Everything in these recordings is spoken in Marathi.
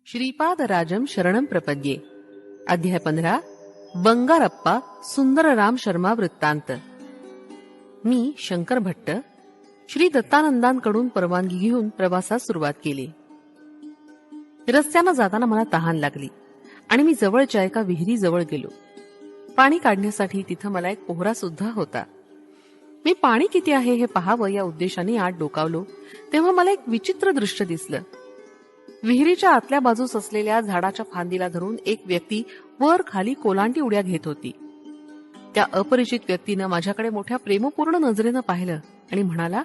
श्रीपादराजम शरणम प्रपद्ये. अध्याय 15. बंगारप्पा सुंदरराम शर्मा वृत्तांत. मी शंकर भट्ट श्री दत्तानंदांकडून परवानगी घेऊन प्रवासास सुरुवात केली. रस्त्यानं जाताना मला तहान लागली आणि मी जवळच्या एका विहिरीजवळ गेलो. पाणी काढण्यासाठी तिथं मला एक पोहरा सुद्धा होता. मी पाणी किती आहे हे पाहावं या उद्देशाने आत डोकावलो तेव्हा मला एक विचित्र दृश्य दिसलं. विहिरीच्या आतल्या बाजूस असलेल्या झाडाच्या फांदीला धरून एक व्यक्ती वर खाली कोलांटी उड्या घेत होती. त्या अपरिचित व्यक्तीनं माझ्याकडे मोठ्या प्रेमपूर्ण नजरेनं पाहिलं आणि म्हणाला,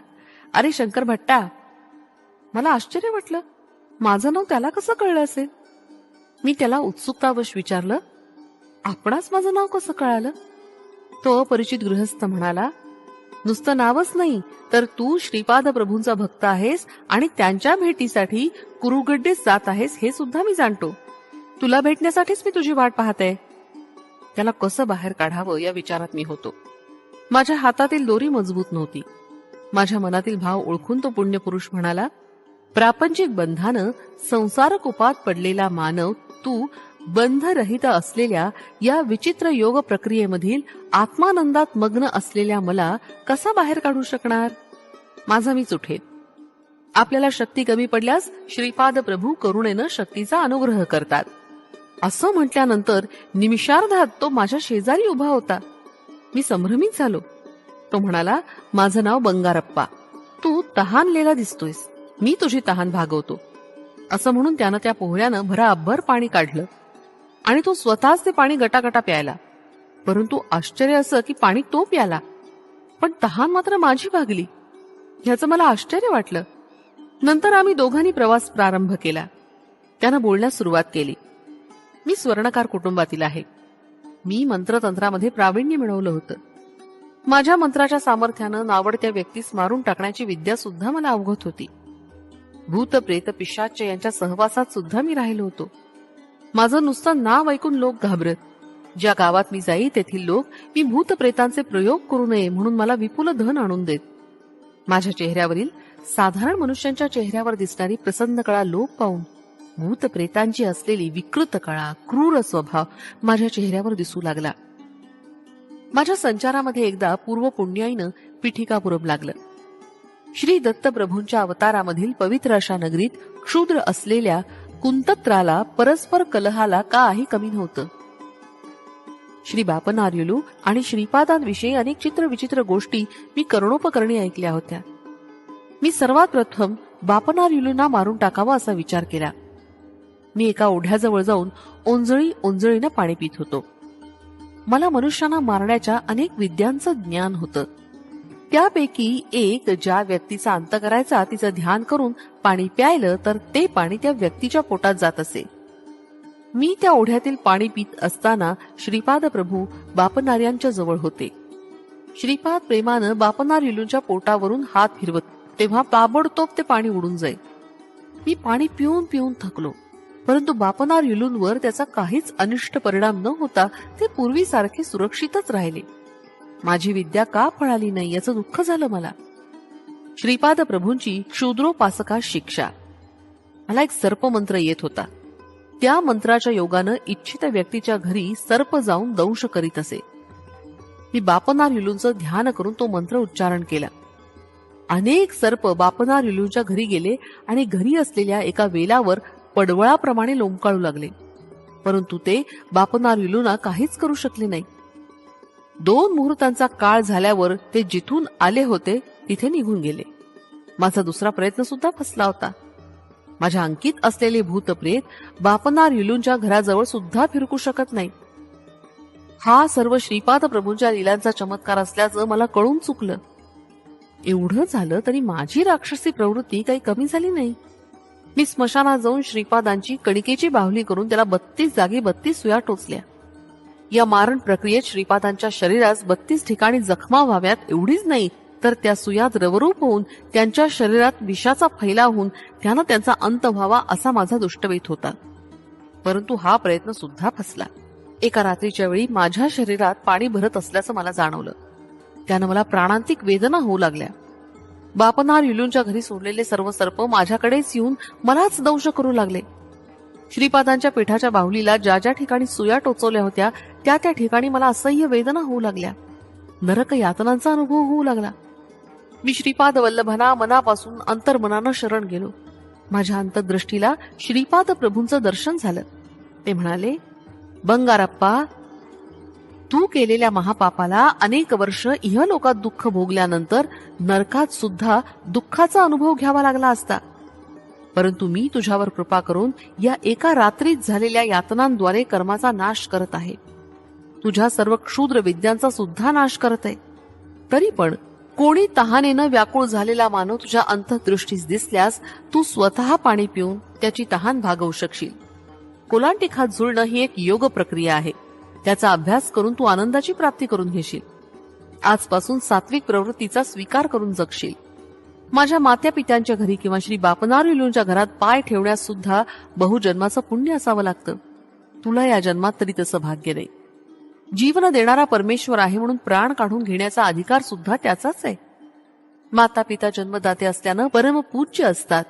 "अरे शंकर भट्टा." मला आश्चर्य वाटलं, माझं नाव त्याला कसं कळलं असेल. मी त्याला उत्सुकतावश विचारलं, "आपणास माझं नाव कसं कळालं?" तो अपरिचित गृहस्थ म्हणाला, "नुसतं नावच नाही तर तू श्रीपाद प्रभूंचा भक्त आहेस आणि त्यांच्या भेटीसाठी कुरुगड्डेस जात आहेस हे सुद्धा मी जाणतो. तुला भेटण्यासाठीच मी तुझी वाट पाहते." त्याला कसं बाहेर काढावं या विचारात मी होतो. माझ्या हातातील दोरी मजबूत नव्हती. माझ्या मनातील भाव ओळखून तो पुण्यपुरुष म्हणाला, "प्रापंचिक बंधानं संसारकुपात पडलेला मानव तू बंधरहित असलेल्या या विचित्र योग प्रक्रियेमधील आत्मानंदात मग्न असलेल्या मला कसा बाहेर काढू शकणार? माझा मीच उठेन. आपल्याला शक्ती कमी पडल्यास श्रीपाद प्रभू करुणेनं शक्तीचा अनुग्रह करतात." असं म्हटल्यानंतर निमिषार्धात तो माझ्या शेजारी उभा होता. मी संभ्रमित झालो. तो म्हणाला, "माझं नाव बंगारप्पा. तू तहानलेला दिसतोयस. मी तुझी तहान भागवतो." असं म्हणून त्यानं त्या पोहऱ्यानं भराभर पाणी काढलं आणि तो स्वतःच ते पाणी गटागटा प्यायला. परंतु आश्चर्य असं की पाणी तो प्याला, पण तहान मात्र माझी भागली. ह्याचं मला आश्चर्य वाटलं. नंतर आम्ही दोघांनी प्रवास प्रारंभ केला. त्यानं बोलण्यास सुरुवात केली. "मी स्वर्णकार कुटुंबातील आहे. मी मंत्रतंत्रामध्ये प्रावीण्य मिळवलं होतं. माझ्या मंत्राच्या सामर्थ्यानं नावडत्या व्यक्तीस मारून टाकण्याची विद्या सुद्धा मला अवगत होती. भूत प्रेत पिशाच यांच्या सहवासात सुद्धा मी राहिलो होतो. माझं नुसतं नाव ऐकून लोक घाबरत. ज्या गावात मी जाई तेथील लोक मी भूत प्रेतांचे प्रयोग करू नये म्हणून मला विपुल धन आणून देत. माझ्या चेहऱ्यावरील साधारण मनुष्यांच्या चेहऱ्यावर दिसणारी प्रसन्न कळा लोक पाहून भूत प्रेतांची असलेली विकृत कळा, क्रूर स्वभाव माझ्या चेहऱ्यावर दिसू लागला. माझ्या संचारामध्ये एकदा पूर्व पुण्याईनं पिठिकापुरम लागलं. श्री दत्तप्रभूंच्या अवतारामधील पवित्र अशा नगरीत क्षुद्र असलेल्या कुंतत्राला परस्पर कलहाला काही कमी नव्हतं. श्री बापनार्युलू आणि श्रीपादांविषयी अनेक चित्रविचित्र गोष्टी मी कर्णोपकरणी ऐकल्या होत्या. मी सर्वात प्रथम बापनार्युलूंना मारून टाकावा असा विचार केला. मी एका ओढ्याजवळ जाऊन ओंजळीनं पाणी पित होतो. मला मनुष्यांना मारण्याच्या अनेक विद्यांचं ज्ञान होतं. त्यापैकी एक ज्या व्यक्तीचा अंत करायचा तिचं ध्यान करून पाणी प्यायलं तर ते पाणी त्या व्यक्तीच्या पोटात जात असे. मी त्या ओढ्यातील पाणी पित असताना श्रीपाद प्रभू बापनार्यांच्या जवळ होते. श्रीपाद प्रेमानं बापनार्युलूंच्या पोटावरून हात फिरवत तेव्हा ताबडतोब ते पाणी उडून जाई. मी पाणी पिऊन पिऊन थकलो, परंतु बापनार्युलूंवर त्याचा काहीच अनिष्ट परिणाम न होता ते पूर्वीसारखे सुरक्षितच राहिले. माझी विद्या का फळाली नाही याचं दुःख झालं मला. श्रीपाद प्रभूंची क्षुद्रोपासका शिक्षा. मला एक सर्पमंत्र येत होता. त्या मंत्राच्या योगानं इच्छित व्यक्तीच्या घरी सर्प जाऊन दंश करीत असे. मी बापनार्युलूंचं ध्यान करून तो मंत्र उच्चारण केला. अनेक सर्प बापनार्युलूंच्या घरी गेले आणि घरी असलेल्या एका वेलावर पडवळाप्रमाणे लोंबकाळू लागले, परंतु ते बापनार्युलूंना काहीच करू शकले नाही. 2 मुहूर्तांचा काळ झाल्यावर ते जिथून आले होते तिथे निघून गेले. माझा दुसरा प्रयत्न सुद्धा फसला होता. माझ्या अंकित असलेले भूतप्रेत बापनार्युलूंच्या घराजवळ सुद्धा फिरकू शकत नाही. हा सर्व श्रीपाद प्रभूंच्या लीलांचा चमत्कार असल्याचं मला कळून चुकलं. एवढं झालं तरी माझी राक्षसी प्रवृत्ती काही कमी झाली नाही. मी स्मशानात जाऊन श्रीपादांची कणिकेची बाहुली करून त्याला 32 जागी 32 सुया टोचल्या. या मारण प्रक्रियेत श्रीपादांच्या शरीरास 32 ठिकाणी जखमा व्हाव्यात एवढीच नाही तर त्या सुया द्रवरूप होऊन त्यांच्या शरीरात विषाचा फैलाव होऊन त्यानं त्यांचा अंत व्हावा असा माझा दुष्टवेध होता. परंतु हा प्रयत्न सुद्धा फसला. एका रात्रीच्या वेळी माझ्या शरीरात पाणी भरत असल्याचं मला जाणवलं. त्यानं मला प्राणांतिक वेदना होऊ लागल्या. बापनार्युलूंच्या घरी सोडलेले सर्व सर्प माझ्याकडेच येऊन मलाच दंश करू लागले. श्रीपादांच्या पिठाच्या बाहुलीला ज्या ज्या ठिकाणी सुया टोचवल्या होत्या त्या त्या ठिकाणी मला असह्य वेदना होऊ लागल्या. नरक यातनांचा अनुभव होऊ लागला. मी श्रीपाद वल्लभांना मनापासून अंतर्मनानं शरण गेलो. माझ्या अंतर्दृष्टीला श्रीपाद प्रभूंचं दर्शन झालं. ते म्हणाले, बंगारप्पा, तू केलेल्या महापापाला अनेक वर्ष इहलोकात दुःख भोगल्यानंतर नरकात सुद्धा दुःखाचा अनुभव घ्यावा लागला असता. परंतु मी तुझ्यावर कृपा करून या एका रात्रीत झालेल्या यातनांद्वारे कर्माचा नाश करत आहे. तुझ्या सर्व क्षुद्र विद्यांचा सुद्धा नाश करत आहे. तरी पण कोणी तहानेनं व्याकुळ झालेला मानव तुझ्या अंतर्दृष्टीस दिसल्यास तू स्वतः पाणी पिऊन त्याची तहान भागवू शकशील. कोलांटिखात झुलणं ही एक योग प्रक्रिया आहे. त्याचा अभ्यास करून तू आनंदाची प्राप्ती करून घेशील. आजपासून सात्विक प्रवृत्तीचा स्वीकार करून जगशील. माझ्या मात्या पित्यांच्या घरी किंवा श्री बापनारिलूंच्या घरात पाय ठेवण्यास सुद्धा बहुजन्माचं पुण्य असावं लागतं. तुला या जन्मात तरी तसं भाग्य नाही. जीवन देणारा परमेश्वर आहे म्हणून प्राण काढून घेण्याचा अधिकार सुद्धा त्याचाच आहे. माता पिता जन्मदाते असल्यानं परमपूज्य असतात.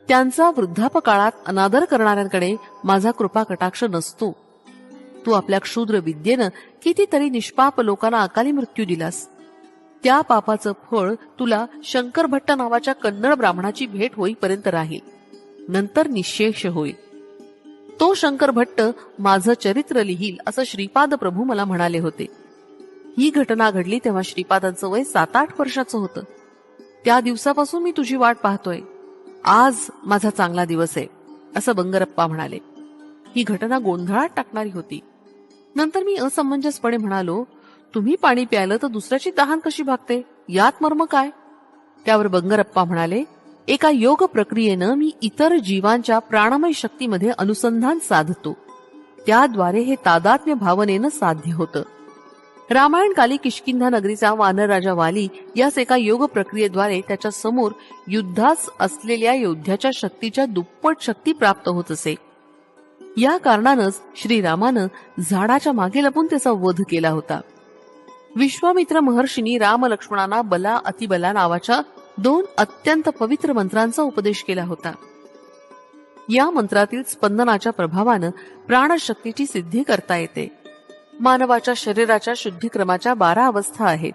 त्यांचा वृद्धापकाळात अनादर करणाऱ्यांकडे माझा कृपा कटाक्ष नसतो. तू आपल्या क्षुद्र विद्येनं कितीतरी निष्पाप लोकांना अकाली मृत्यू दिलास. त्या पापाचं फळ तुला शंकर भट्ट नावाच्या कन्नड ब्राह्मणाची भेट होईपर्यंत राहील. नंतर निःशेष होईल. तो शंकर भट्ट माझं चरित्र लिहील असं श्रीपाद प्रभू मला म्हणाले होते. ही घटना घडली तेव्हा श्रीपादांचं वय 7-8 वर्षाचं होतं. त्या दिवसापासून मी तुझी वाट पाहतोय. आज माझा चांगला दिवस आहे असं बंगारप्पा म्हणाले. ही घटना गोंधळात टाकणारी होती. नंतर मी असमंजसपणे म्हणालो, तुम्ही पाणी प्यायलं तर दुसऱ्याची तहान कशी भागते, यात मर्म काय? त्यावर बंगारप्पा म्हणाले, एका योग प्रक्रियेनं मी इतर जीवांच्या प्राणमय शक्तीमध्ये अनुसंधान साधतो. त्याद्वारे हे तादात्म्य भावनेनं साध्य होतं. रामायण काली किष्किंधा नगरीचा वानर राजा वाली यास एका योग प्रक्रियेद्वारे त्याच्या समोर युद्धास असलेल्या योद्ध्याच्या शक्तीच्या दुप्पट शक्ती प्राप्त होत असे. या कारणानंच श्रीरामानं झाडाच्या मागे लपून त्याचा वध केला होता. विश्वामित्र महर्षींनी राम लक्ष्मणांना बला अतिबला नावाच्या 2 अत्यंत पवित्र मंत्रांचा उपदेश केला होता. या मंत्रातील स्पंदनाच्या प्रभावानं प्राणशक्तीची सिद्धी करता येते. मानवाच्या शरीराच्या शुद्धीक्रमाच्या 12 अवस्था आहेत.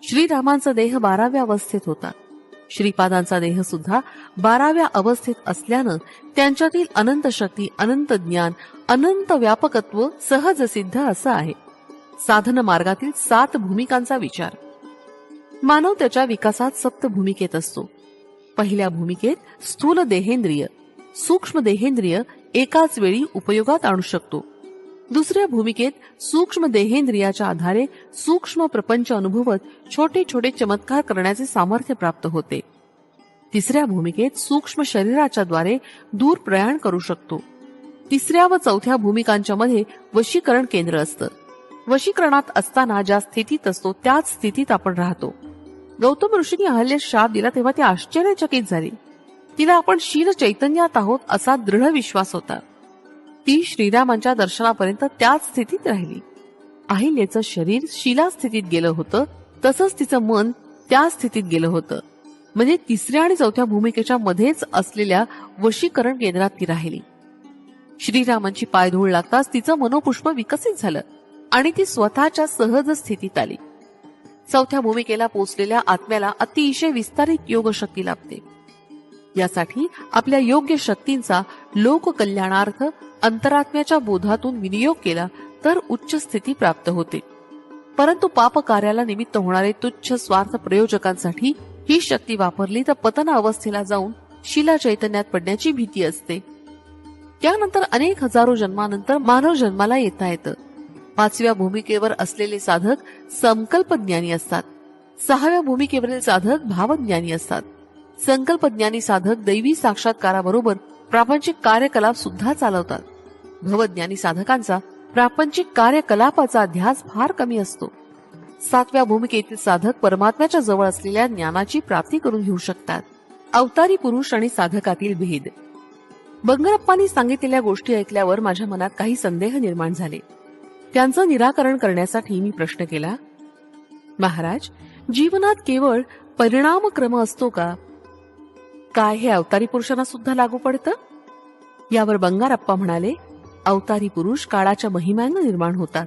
श्रीरामांचा देह 12व्या अवस्थेत होता. श्रीपादांचा देह सुद्धा 12व्या अवस्थेत असल्यानं त्यांच्यातील अनंत शक्ती, अनंत ज्ञान, अनंत व्यापकत्व सहज सिद्ध असं आहे. साधन मार्गातील 7 भूमिकांचा विचार. मानव त्याच्या विकासात 7 भूमिकेत असतो. पहिल्या भूमिकेत स्थूल देहेंद्रिय, सूक्ष्म देहेंद्रिय एकाच वेळी उपयोगात आणू शकतो. दुसऱ्या भूमिकेत सूक्ष्म देहेंद्रियाच्या आधारे सूक्ष्म प्रपंच अनुभवत छोटे छोटे चमत्कार करण्याचे सामर्थ्य प्राप्त होते. तिसऱ्या भूमिकेत सूक्ष्म शरीराच्या द्वारे दूर प्रयाण करू शकतो. तिसऱ्या व चौथ्या भूमिकांच्या मध्ये वशीकरण केंद्र असतं. वशीकरणात असताना ज्या स्थितीत असतो त्याच स्थितीत आपण राहतो. गौतम ऋषींनी अहल्येस शाप दिला तेव्हा ती आश्चर्यचकित झाली. तिला आपण शील चैतन्यात आहोत असा दृढ विश्वास होता. ती श्रीरामांच्या दर्शनापर्यंत त्याच स्थितीत राहिली. अहिल्याचं शरीर शिला स्थितीत गेलं होतं, तसंच तिचं मन त्या स्थितीत गेलं होतं. म्हणजे तिसऱ्या आणि चौथ्या भूमिकेच्या मध्येच असलेल्या वशीकरण केंद्रात ती राहिली. श्रीरामांची पायधूळ लागताच तिचं मनोपुष्प विकसित झालं आणि ती स्वतःच्या सहज स्थितीत आली. चौथ्या भूमिकेला पोचलेल्या आत्म्याला अतिशय विस्तारित योग शक्ती लाभते. यासाठी आपल्या योग्य शक्तींचा लोककल्याणार्थ अंतरात्म्याच्या बोधातून विनियोग केला तर उच्च स्थिती प्राप्त होते. परंतु पाप कार्याला निमित्त होणारे तुच्छ स्वार्थ प्रयोजकांसाठी ही शक्ती वापरली तर पतन अवस्थेला जाऊन शिला चैतन्यात पडण्याची भीती असते. त्यानंतर अनेक हजारो जन्मानंतर मानव जन्माला येता येतं. 5व्या भूमिकेवर असलेले साधक संकल्पज्ञानी असतात. 6व्या भूमिकेवरील साधक भावज्ञानी असतात. संकल्पज्ञानी साधक दैवी साक्षात्काराबरोबर प्रापंचिक कार्यकलाप सुद्धा चालवतात. भवज्ञानी साधकांचा प्रापंचिक कार्यकलापाचा ध्यास फार कमी असतो. 7व्या भूमिकेतील साधक परमात्म्याच्या जवळ असलेल्या ज्ञानाची प्राप्ती करून घेऊ शकतात. अवतारी पुरुष आणि साधकातील भेद. बंगारप्पांनी सांगितलेल्या गोष्टी ऐकल्यावर माझ्या मनात काही संदेह निर्माण झाले. त्यांचं निराकरण करण्यासाठी मी प्रश्न केला, महाराज, जीवनात केवळ परिणामक्रम असतो का? काय हे अवतारी पुरुषांना सुद्धा लागू पडतं? यावर बंगारप्पा म्हणाले, अवतारी पुरुष काळाच्या महिम्यानं निर्माण होतात.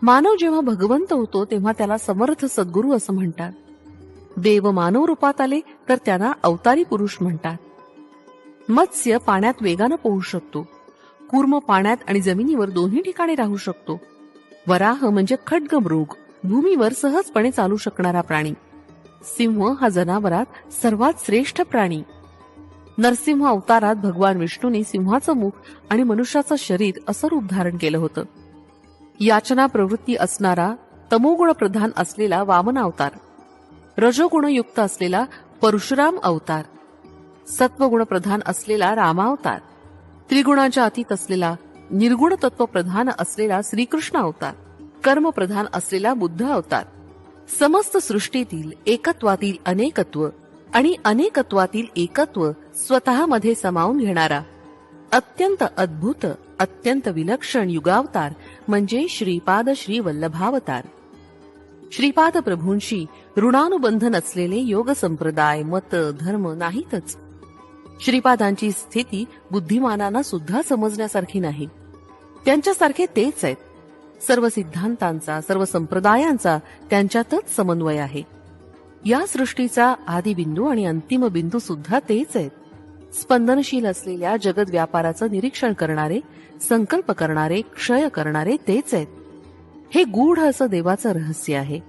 मानव जेव्हा भगवंत होतो तेव्हा त्याला समर्थ सद्गुरू असं म्हणतात. देव मानव रूपात आले तर त्यांना अवतारी पुरुष म्हणतात. मत्स्य पाण्यात वेगानं पोहू शकतो. कूर्म पाण्यात आणि जमिनीवर दोन्ही ठिकाणी राहू शकतो. वराह म्हणजे खड्ग मृग, भूमीवर सहजपणे चालू शकणारा प्राणी. सिंह हा जनावरात सर्वात श्रेष्ठ प्राणी. नरसिंह अवतारात भगवान विष्णूंनी सिंहाचं मुख आणि मनुष्याचं शरीर असं रूप धारण केलं होतं. याचना प्रवृत्ती असणारा तमोगुण प्रधान असलेला वामन अवतार, रजोगुणयुक्त असलेला परशुराम अवतार, सत्वगुण प्रधान असलेला रामावतार, त्रिगुणाच्या अतीत असलेला निर्गुण तत्व प्रधान असलेला श्रीकृष्ण अवतार, कर्म प्रधान असलेला बुद्ध अवतार, समस्त सृष्टीतील एकत्वातील अनेकत्व आणि अनेकत्वातील एकत्व स्वतःमध्ये सामावून घेणारा अत्यंत अद्भुत, अत्यंत विलक्षण युगावतार म्हणजे श्रीपाद श्री वल्लभावतार. श्रीपाद प्रभूंशी ऋणानुबंध नसलेले योग संप्रदाय, मत, धर्म नाहीतच. श्रीपादांची स्थिती बुद्धिमानांना सुद्धा समजण्यासारखी नाही. त्यांच्यासारखे तेच आहेत. सर्व सिद्धांतांचा, सर्व संप्रदायांचा त्यांच्यातच समन्वय आहे. या सृष्टीचा आदिबिंदू आणि अंतिम बिंदू सुद्धा तेच आहेत. स्पंदनशील असलेल्या जगत व्यापाराचं निरीक्षण करणारे, संकल्प करणारे, क्षय करणारे तेच आहेत. हे गूढ असं देवाचं रहस्य आहे.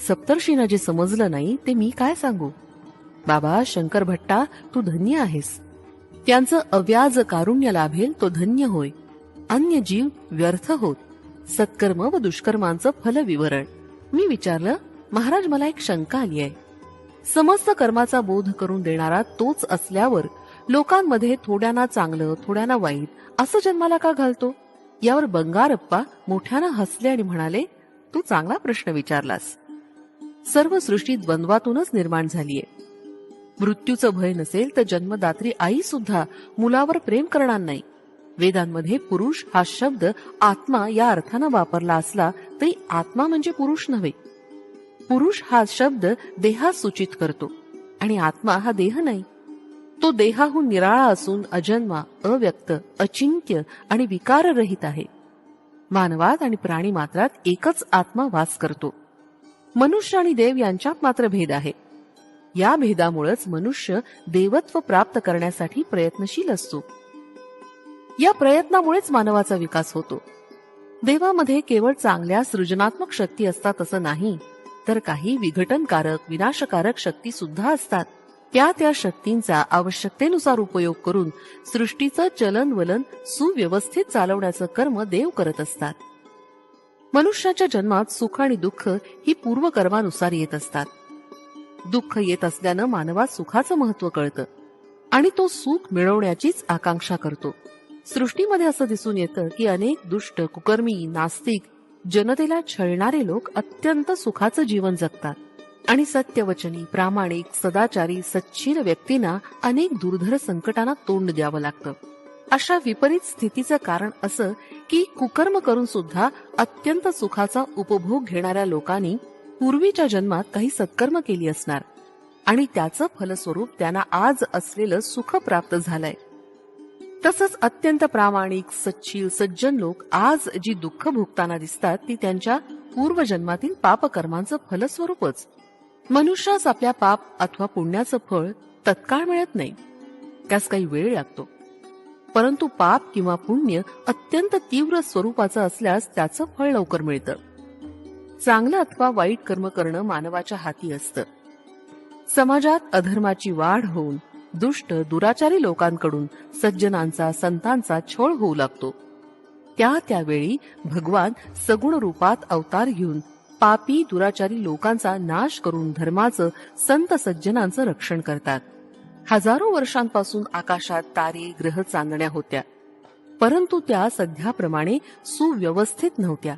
सप्तर्षींना जे समजलं नाही ते मी काय सांगू. बाबा शंकर भट्टा, तू धन्य आहेस. त्यांचं अव्याज कारुण्य लाभेल तो धन्य होय. अन्य जीव व्यर्थ होत. सत्कर्म व दुष्कर्मांचं फल विवरण. मी विचारलं, महाराज मला एक शंका आली आहे. समस्त कर्माचा बोध करून देणारा तोच असल्यावर लोकांमध्ये थोड्यांना चांगलं थोड्यांना वाईट असं जन्माला का घालतो. यावर बंगारप्पा मोठ्यानं हसले आणि म्हणाले, तू चांगला प्रश्न विचारलास. सर्व सृष्टी द्वंद्वातूनच निर्माण झालीय. मृत्यूचं भय नसेल तर जन्मदात्री आई सुद्धा मुलावर प्रेम करणार नाही. वेदांमध्ये पुरुष हा शब्द आत्मा या अर्थानं वापरला असला तरी आत्मा म्हणजे पुरुष नव्हे. पुरुष हा शब्द देहास सूचित करतो आणि आत्मा हा देह नाही. तो देहाहून निराळा असून अजन्मा, अव्यक्त, अचिंत्य आणि विकाररहित आहे. मानवात आणि प्राणी मात्रात एकच आत्मा वास करतो. मनुष्य आणि देव यांच्यात मात्र भेद आहे. या भेदामुळेच मनुष्य देवत्व प्राप्त करण्यासाठी प्रयत्नशील असतो. या प्रयत्नामुळेच मानवाचा विकास होतो. देवामध्ये केवळ चांगल्या सृजनात्मक शक्ती असतात असं नाही, तर काही विघटनकारक, विनाशकारक शक्ती सुद्धा असतात. त्या शक्तींचा आवश्यकतेनुसार उपयोग करून सृष्टीचं चलनवलन सुव्यवस्थित चालवण्याचं कर्म देव करत असतात. मनुष्याच्या जन्मात सुख आणि दुःख ही पूर्वकर्मानुसार येत असतात. दुःख येत असल्यानं मानवात सुखाचं महत्व कळतं आणि तो सुख मिळवण्याचीच आकांक्षा करतो. सृष्टीमध्ये असं दिसून येतं की अनेक दुष्ट, कुकर्मी, नास्तिक, जनतेला छळणारे लोक अत्यंत सुखाचं जीवन जगतात आणि सत्यवचनी, प्रामाणिक, सदाचारी, सच्शील व्यक्तींना अनेक दुर्धर संकटांना तोंड द्यावं लागतं. अशा विपरीत स्थितीचं कारण असं की कुकर्म करून सुद्धा अत्यंत सुखाचा उपभोग घेणाऱ्या लोकांनी पूर्वीच्या जन्मात काही सत्कर्म केली असणार आणि त्याचं फलस्वरूप त्यांना आज असलेलं सुख प्राप्त झालंय. तसंच अत्यंत प्रामाणिक, सच्शील, सज्जन लोक आज जी दुःख भोगताना दिसतात ती त्यांच्या पूर्वजन्मातील पापकर्मांचं फलस्वरूपच. मनुष्यास आपल्या पाप अथवा पुण्याचं फळ तत्काळ मिळत नाही, त्यास काही वेळ लागतो. परंतु पाप किंवा पुण्य अत्यंत तीव्र स्वरूपाचं असल्यास त्याचं फळ लवकर मिळतं. चांगलं अथवा वाईट कर्म करणं मानवाच्या हाती असतं. समाजात अधर्माची वाढ होऊन दुष्ट, दुराचारी लोकांकडून सज्जनांचा, संतांचा छळ होऊ लागतो. त्यावेळी भगवान सगुण रूपात अवतार घेऊन पापी, दुराचारी लोकांचा नाश करून धर्माचं, संत सज्जनांचं रक्षण करतात. हजारो वर्षांपासून आकाशात तारे, ग्रह चांदण्या होत्या, परंतु त्या सध्याप्रमाणे सुव्यवस्थित नव्हत्या.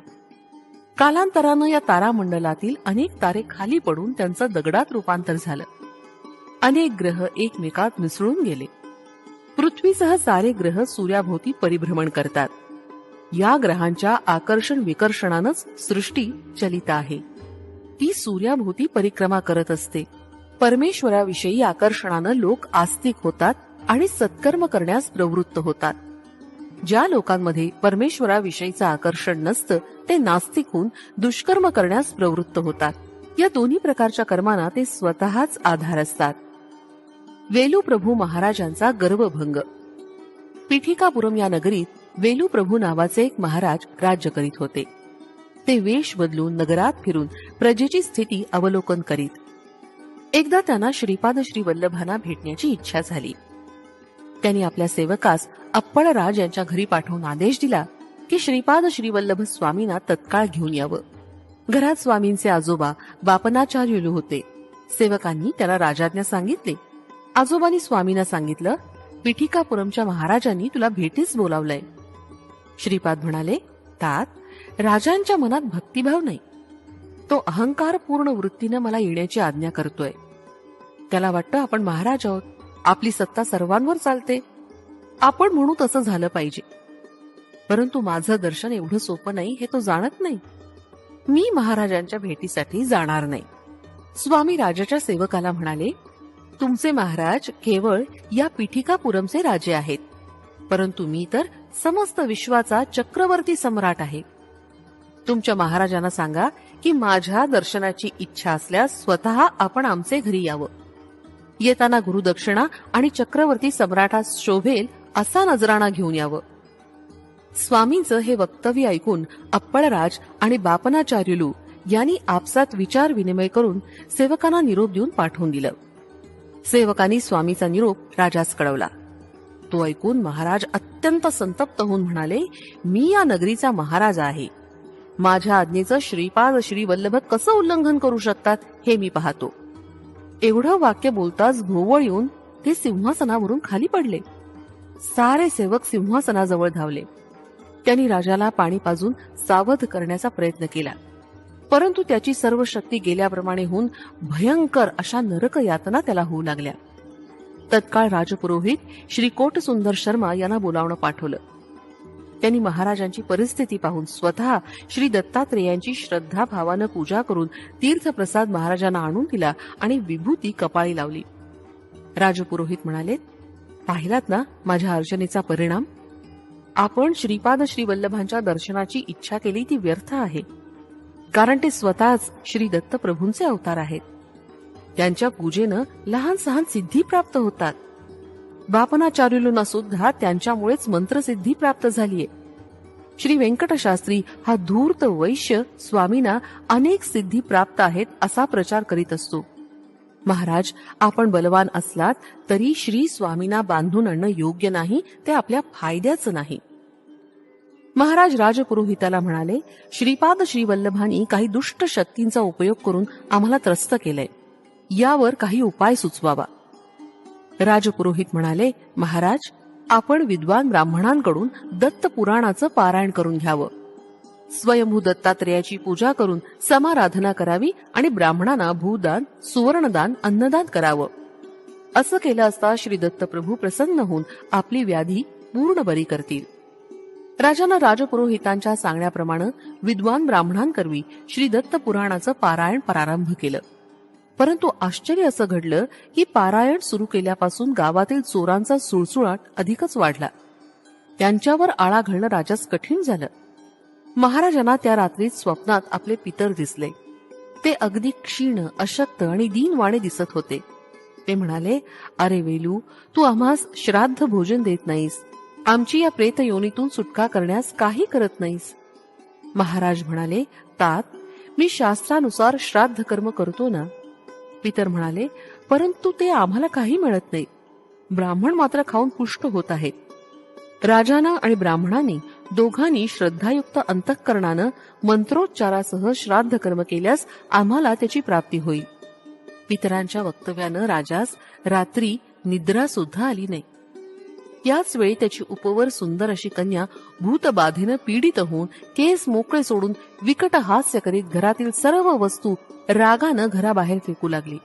कालांतरानं या तारामंडलातील अनेक तारे खाली पडून त्यांचं दगडात रूपांतर झालं. अनेक ग्रह एकमेकात मिसळून गेले. पृथ्वीसह सारे ग्रह सूर्याभोवती परिभ्रमण करतात. या ग्रहांच्या आकर्षण विकर्षणानंच सृष्टी चलित आहे. ती सूर्याभोवती परिक्रमा करत असते. परमेश्वराविषयी आकर्षणानं लोक आस्तिक होतात आणि सत्कर्म करण्यास प्रवृत्त होतात. ज्या लोकांमध्ये परमेश्वराविषयीचं आकर्षण नसतं ते नास्तिक होऊन दुष्कर्म करण्यास प्रवृत्त होतात. या दोन्ही प्रकारच्या कर्मांना ते स्वतःच आधार असतात. वेलूप्रभू महाराजांचा गर्वभंग. पिठिकापुरम या नगरीत वेलूप्रभू नावाचे एक महाराज राज्य करीत होते. ते वेश बदलून नगरात फिरून प्रजेची स्थिती अवलोकन करीत. एकदा त्यांना श्रीपाद श्री वल्लभांना भेटण्याची इच्छा झाली. त्यांनी आपल्या सेवकास अप्पळराज यांच्या घरी पाठवून आदेश दिला की श्रीपाद श्री वल्लभ स्वामींना तत्काळ घेऊन यावं. घरात स्वामींचे आजोबा बापनाचार्युलू होते. सेवकांनी त्याला राजाज्ञा सांगितले. आजोबांनी स्वामींना सांगितलं, पिठिकापुरमच्या महाराजांनी तुला भेटीस बोलावलंय. श्रीपाद म्हणाले, तात, राजांच्या मनात भक्तिभाव नाही. तो अहंकारपूर्ण वृत्तीनं मला येण्याची आज्ञा करतोय. त्याला वाटतं आपण महाराज आहोत, आपली सत्ता सर्वांवर चालते, आपण म्हणू तसं झालं पाहिजे. परंतु माझं दर्शन एवढं सोपं नाही हे तो जाणत नाही. मी महाराजांच्या भेटीसाठी जाणार नाही. स्वामी राजाच्या सेवकाला म्हणाले, तुमचे महाराज केवळ या पिठिकापुरमचे राजे आहेत, परंतु मी तर समस्त विश्वाचा चक्रवर्ती सम्राट आहे. तुमच्या महाराजांना सांगा की माझ्या दर्शनाची इच्छा असल्यास स्वतः आपण आमचे घरी यावं. येताना गुरुदक्षिणा आणि चक्रवर्ती सम्राटास शोभेल असा नजराणा घेऊन यावं. स्वामींचं हे वक्तव्य ऐकून अप्पळराज आणि बापनाचार्युलू यांनी आपसात विचार विनिमय करून सेवकांना निरोप देऊन पाठवून दिलं. सेवकांनी स्वामीचा निरोप राजास कळवला. तो ऐकून महाराज अत्यंत संतप्त होऊन म्हणाले, मी या नगरीचा महाराज आहे. माझ्या आज्ञेचं श्रीपाद श्री वल्लभ कसं उल्लंघन करू शकतात हे मी पाहतो. एवढं वाक्य बोलताच भोवळ येऊन ते सिंहासनावरून खाली पडले. सारे सेवक सिंहासनाजवळ धावले. त्यांनी राजाला पाणी पाजून सावध करण्याचा प्रयत्न केला, परंतु त्याची सर्व शक्ती गेल्याप्रमाणे होऊन भयंकर अशा नरक यातना त्याला होऊ लागल्या. तत्काळ राजपुरोहित श्री कोटसुंदर शर्मा यांना बोलावणं पाठवलं. त्यांनी महाराजांची परिस्थिती पाहून स्वतः श्री दत्तात्रेयांची श्रद्धा भावानं पूजा करून तीर्थप्रसाद महाराजांना आणून दिला आणि विभूती कपाळी लावली. राजपुरोहित म्हणाले, पाहिलात ना माझ्या अर्चनेचा परिणाम. आपण श्रीपाद श्री वल्लभांच्या दर्शनाची इच्छा केली ती व्यर्थ आहे, कारण ते स्वतःच श्री दत्त प्रभूंचे अवतार आहेत. त्यांच्या पूजेनं लहान सहान सिद्धी प्राप्त होतात. बापनाचार्युलूंना सुद्धा त्यांच्यामुळेच मंत्रसिद्धी प्राप्त झालीय. श्री व्यंकटशास्त्री हा धूर्त वैश्य स्वामींना अनेक सिद्धी प्राप्त आहेत असा प्रचार करीत असतो. महाराज, आपण बलवान असलात तरी श्री स्वामींना बांधून आणणं योग्य नाही, ते आपल्या फायद्याचं नाही. महाराज राजपुरोहिताला म्हणाले, श्रीपाद श्री वल्लभांनी काही दुष्ट शक्तींचा उपयोग करून आम्हाला त्रस्त केलंय, यावर काही उपाय सुचवावा. राजपुरोहित म्हणाले, महाराज, आपण विद्वान ब्राह्मणांकडून दत्त पुराणाचं पारायण करून घ्यावं. स्वयंभू दत्तात्रेयाची पूजा करून समाराधना करावी आणि ब्राह्मणांना भूदान, सुवर्णदान, अन्नदान करावं. असं केलं असता श्री दत्तप्रभू प्रसन्न होऊन आपली व्याधी पूर्ण बरी करतील. राजानं राजपुरोहितांच्या सांगण्याप्रमाणे विद्वान ब्राह्मणांकरवी श्री दत्त पुराणाचं पारायण प्रारंभ केलं. परंतु आश्चर्य असं घडलं की पारायण सुरू केल्यापासून गावातील चोरांचा सुळसुळाट अधिकच वाढला. त्यांच्यावर आळा घालणं राजास कठीण झालं. महाराजांना त्या रात्रीत स्वप्नात आपले पितर दिसले. ते अगदी क्षीण, अशक्त आणि दीनवाणे दिसत होते. ते म्हणाले, अरे वेलू, तू आम्हास श्राद्ध भोजन देत नाहीस, आमची या प्रेत योनीतून सुटका करण्यास काही करत नाहीस. महाराज म्हणाले, तात, मी शास्त्रानुसार श्राद्ध कर्म करतो ना. पितर म्हणाले, परंतु ते आम्हाला काही मिळत नाही. ब्राह्मण मात्र खाऊन पुष्ट होत आहेत. राजानं आणि ब्राह्मणांनी दोघांनी श्रद्धायुक्त अंतःकरणानं मंत्रोच्चारासह श्राद्ध कर्म केल्यास आम्हाला त्याची प्राप्ती होईल. पितरांच्या वक्तव्यानं राजास रात्री निद्रा सुद्धा आली नाही. याच वेळी त्याची उपवर सुंदर अशी कन्या भूतबाधेनं पीडित होऊन केस मोकळे सोडून विकट हास्य करीत घरातील सर्व वस्तू रागानं घराबाहेर फेकू लागली.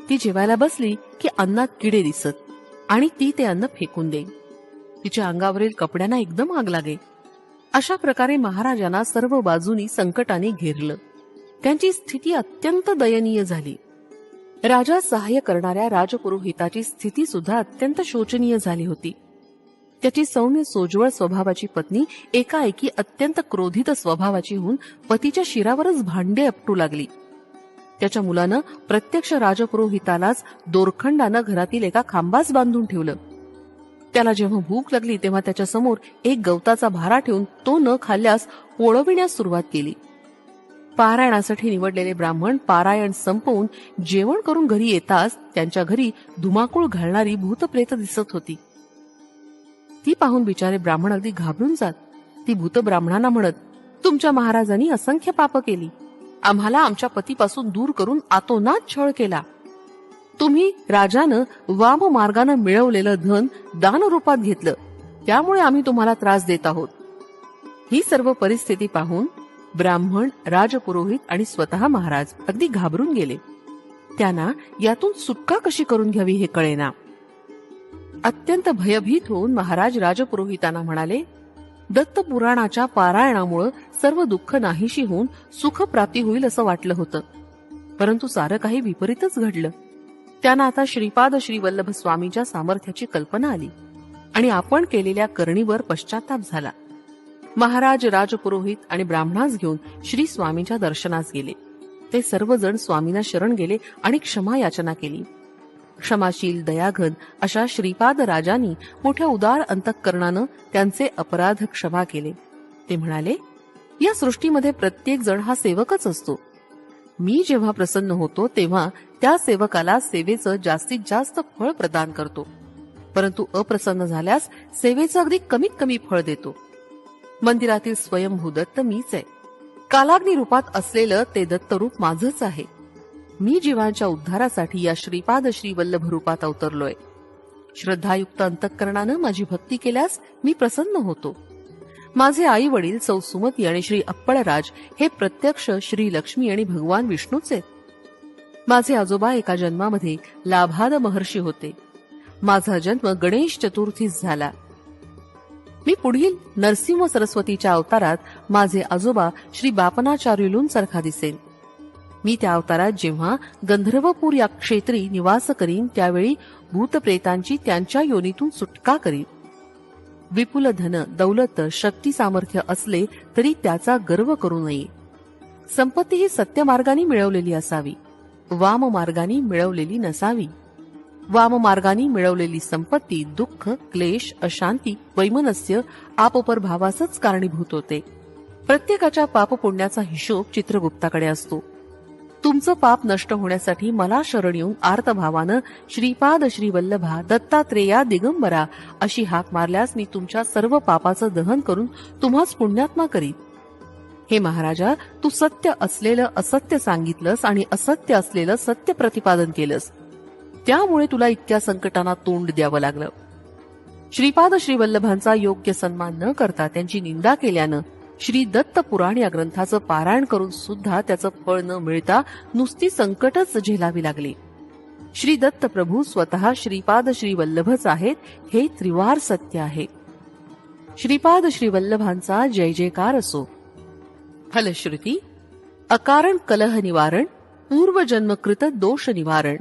ती जेवायला बसली की अन्नात किडे दिसत आणि ती ते अन्न फेकून देई. तिच्या अंगावरील कपड्यांना एकदम आग लागे. अशा प्रकारे महाराजांना सर्व बाजूनी संकटाने घेरलं. त्यांची स्थिती अत्यंत दयनीय झाली. राजा सहाय्य करणाऱ्या राजपुरोहिताची स्थिती सुद्धा अत्यंत शोचनीय झाली होती. त्याची सौम्य सोज्वळ स्वभावाची पत्नी एकाएकी अत्यंत क्रोधित स्वभावाची होऊन पतीच्या शिरावरच भांडे आपटू लागली. त्याच्या मुलानं प्रत्यक्ष राजपुरोहितालाच दोरखंडानं घरातील एका खांबास बांधून ठेवलं. त्याला जेव्हा भूक लागली तेव्हा त्याच्या समोर एक गवताचा भारा ठेवून तो न खाल्ल्यास पोळविण्यास सुरुवात केली. पारायणासाठी निवडलेले ब्राह्मण पारायण संपवून जेवण करून घरी येताच त्यांच्या घरी धुमाकूळ घालणारी भूतप्रेत दिसत होती. ती पाहून बिचारे ब्राह्मण अगदी घाबरून जात. ती भूत ब्राह्मणांना म्हणत, तुमच्या महाराजांनी असंख्य पाप केली. आम्हाला आमच्या पतीपासून दूर करून आतोनात छळ केला. तुम्ही राजानं वाम मार्गानं मिळवलेलं धन दान रूपात घेतलं, त्यामुळे आम्ही तुम्हाला त्रास देत आहोत. ही सर्व परिस्थिती पाहून ब्राह्मण, राजपुरोहित आणि स्वतः महाराज अगदी घाबरून गेले. त्यांना यातून सुटका कशी करून घ्यावी हे कळेना. अत्यंत भयभीत होऊन महाराज राजपुरोहितांना म्हणाले, दत्त पुराणाच्या पारायणामुळे सर्व दुःख नाहीशी होऊन सुख प्राप्ती होईल असं वाटलं होतं, परंतु सारं काही विपरीतच घडलं. त्यांना आता श्रीपाद श्री वल्लभ स्वामींच्या सामर्थ्याची कल्पना आली आणि आपण केलेल्या करणीवर पश्चाताप झाला. महाराज राजपुरोहित आणि ब्राह्मणास घेऊन श्री स्वामींच्या दर्शनास गेले. ते सर्वजण स्वामींना शरण गेले आणि क्षमा याचना केली. क्षमाशील दयाघन अशा श्रीपाद राजांनी मोठ्या उदार अंतःकरणानं त्यांचे अपराध क्षमा केले. ते म्हणाले, या सृष्टीमध्ये प्रत्येक जण हा सेवकच असतो. मी जेव्हा प्रसन्न होतो तेव्हा त्या सेवकाला सेवेचं जास्तीत जास्त फळ प्रदान करतो, परंतु अप्रसन्न झाल्यास सेवेचं अगदी कमीत कमी फळ देतो. मंदिरातील स्वयंभू दत्त मीच आहे. कालाग्नी रूपात असलेलं ते दत्तरूप माझंच आहे. मी जीवांच्या उद्धारासाठी या श्रीपाद श्री वल्लभ रूपात अवतरलोय. श्रद्धायुक्त अंतःकरणानं माझी भक्ती केल्यास मी प्रसन्न होतो. माझे आई वडील सौ सुमती आणि श्री अप्पळराज हे प्रत्यक्ष श्री लक्ष्मी आणि भगवान विष्णूच आहेत. माझे आजोबा एका जन्मामध्ये लाभाद महर्षी होते. माझा जन्म गणेश चतुर्थीस झाला. मी पुढील नरसिंह सरस्वतीच्या अवतारात माझे आजोबा श्री बापनाचार्युलूंसारखा दिसेन. मी त्या अवतारात जेव्हा गंधर्वपूर या क्षेत्री निवास करीन त्यावेळी भूतप्रेतांची त्यांच्या योनीतून सुटका करीन. विपुल धन, दौलत, शक्ती, सामर्थ्य असले तरी त्याचा गर्व करू नये. संपत्ती ही सत्य मार्गाने मिळवलेली असावी, वाम मार्गाने मिळवलेली नसावी. वाम मार्गाने मिळवलेली संपत्ती दुःख, क्लेश, अशांती, वैमनस्य, आपोपर भावासच कारणीभूत होते. प्रत्येकाच्या पाप पुण्याचा हिशोब चित्रगुप्ताकडे असतो. तुमचं पाप नष्ट होण्यासाठी मला शरण येऊन आर्तभावानं श्रीपाद श्री वल्लभा दत्तात्रेया दिगंबरा अशी हाक मारल्यास मी तुमच्या सर्व पापाचं दहन करून तुम्हाच पुण्यात्मा करीन. हे महाराजा, तू सत्य असलेलं असत्य सांगितलंस आणि असत्य असलेलं सत्य प्रतिपादन केलंस, त्यामुळे तुला इतक्या संकटांना तोंड द्यावं लागलं. श्रीपाद श्री वल्लभांचा योग्य सन्मान न करता त्यांची निंदा केल्यानं श्री दत्त पुराण या ग्रंथाचं पारायण करून सुद्धा त्याचं फळ न मिळता नुसती संकटच झेलावी लागली. श्री दत्त प्रभू स्वतः श्रीपाद श्री वल्लभच आहेत हे त्रिवार सत्य आहे. श्रीपाद श्री वल्लभांचा जय जयकार असो. फलश्रुती, अकारण कलह निवारण, पूर्वजन्मकृत दोष निवारण.